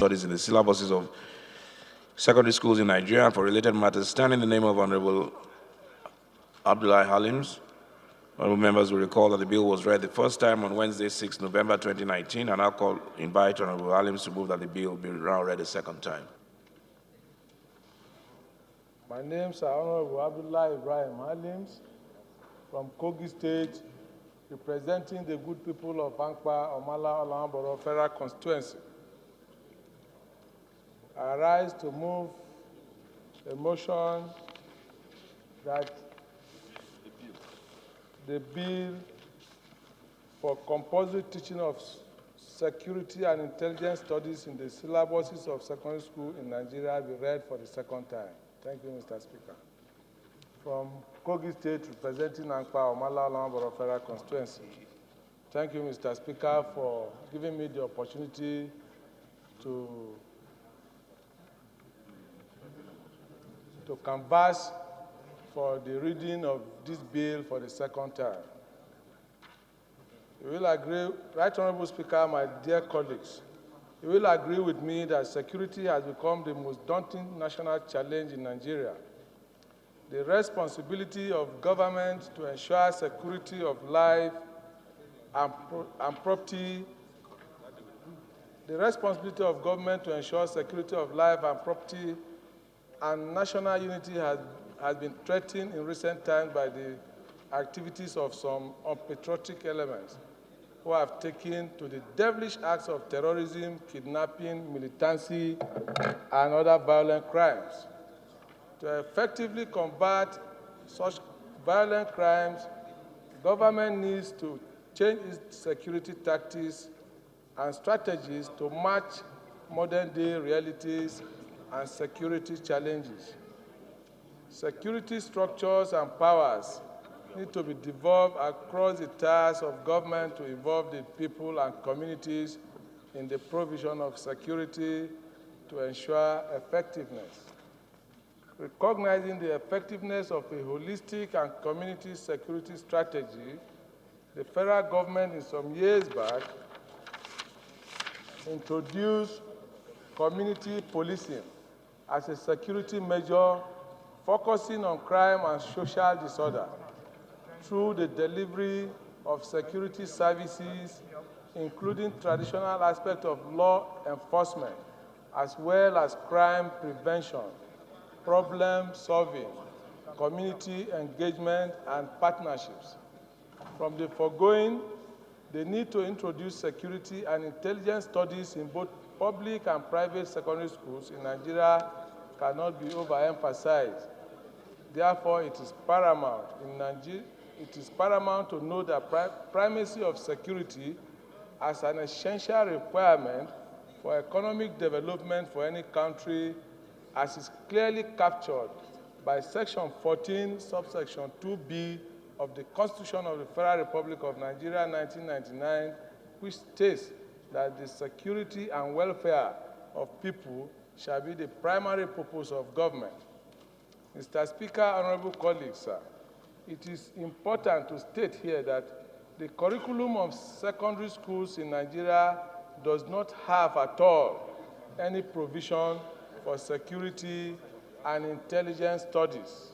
studies in the syllabuses of secondary schools in Nigeria and for related matters, stand in the name of Honorable Abdullahi Ibrahim. Honorable members will recall that the bill was read the first time on Wednesday, 6 November 2019, and I'll invite Honorable Ibrahim to move that the bill be now read a second time. My name is Honorable Abdullahi Ibrahim from Kogi State, representing the good people of Ankpa, Omala, Olamboro Federal Constituency. I rise to move a motion that the bill for compulsory teaching of security and intelligence studies in the syllabuses of secondary school in Nigeria be read for the second time. Thank you, Mr. Speaker. From Kogi State, representing Ankpa, Omala, Olamboro Federal Constituency. Thank you, Mr. Speaker, for giving me the opportunity to canvass for the reading of this bill for the second time. You will agree, Right Honorable Speaker, my dear colleagues, you will agree with me that security has become the most daunting national challenge in Nigeria. The responsibility of government to ensure security of life and property, and national unity has been threatened in recent times by the activities of some unpatriotic elements who have taken to the devilish acts of terrorism, kidnapping, militancy, and other violent crimes. To effectively combat such violent crimes, government needs to change its security tactics and strategies to match modern-day realities and security challenges. Security structures and powers need to be devolved across the tiers of government to involve the people and communities in the provision of security to ensure effectiveness. Recognizing the effectiveness of a holistic and community security strategy, the federal government in some years back introduced community policing as a security measure focusing on crime and social disorder through the delivery of security services, including traditional aspects of law enforcement, as well as crime prevention, problem solving, community engagement, and partnerships. From the foregoing, the need to introduce security and intelligence studies in both public and private secondary schools in Nigeria cannot be overemphasized. Therefore, it is paramount to know the primacy of security as an essential requirement for economic development for any country, as is clearly captured by Section 14, subsection 2B of the Constitution of the Federal Republic of Nigeria, 1999, which states that the security and welfare of people shall be the primary purpose of government. Mr. Speaker, honorable colleagues, sir, it is important to state here that the curriculum of secondary schools in Nigeria does not have at all any provision for security and intelligence studies,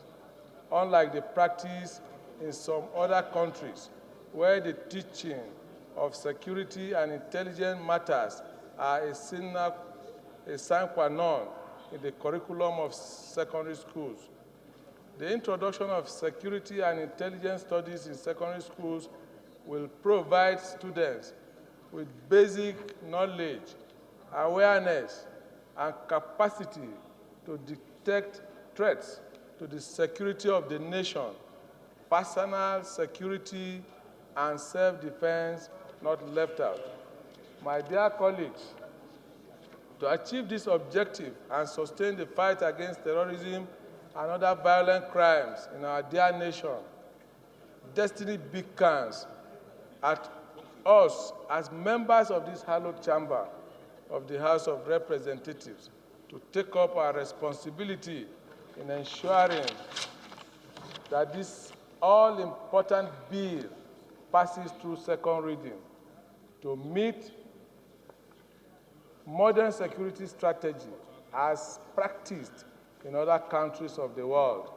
unlike the practice in some other countries where the teaching of security and intelligence matters are a sine qua non in the curriculum of secondary schools. The introduction of security and intelligence studies in secondary schools will provide students with basic knowledge, awareness, and capacity to detect threats to the security of the nation, personal security, and self-defense not left out. My dear colleagues, to achieve this objective and sustain the fight against terrorism and other violent crimes in our dear nation, destiny beckons at us as members of this hallowed chamber of the House of Representatives to take up our responsibility in ensuring that this all-important bill passes through second reading to meet modern security strategy as practiced in other countries of the world.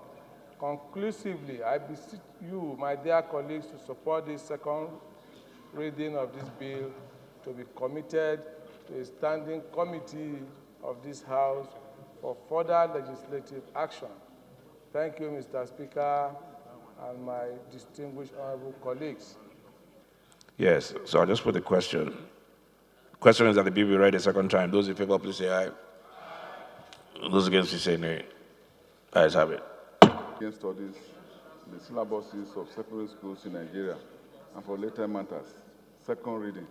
Conclusively, I beseech you, my dear colleagues, to support this second reading of this bill, to be committed to a standing committee of this House for further legislative action. Thank you, Mr. Speaker, and my distinguished honorable colleagues. Yes, so I'll just put the question. Question is that the bill be read a second time. Those in favor, please say aye. Those against, please say nay. Ayes have it. Against studies in the syllabuses of secondary schools in Nigeria and for later matters. Second reading.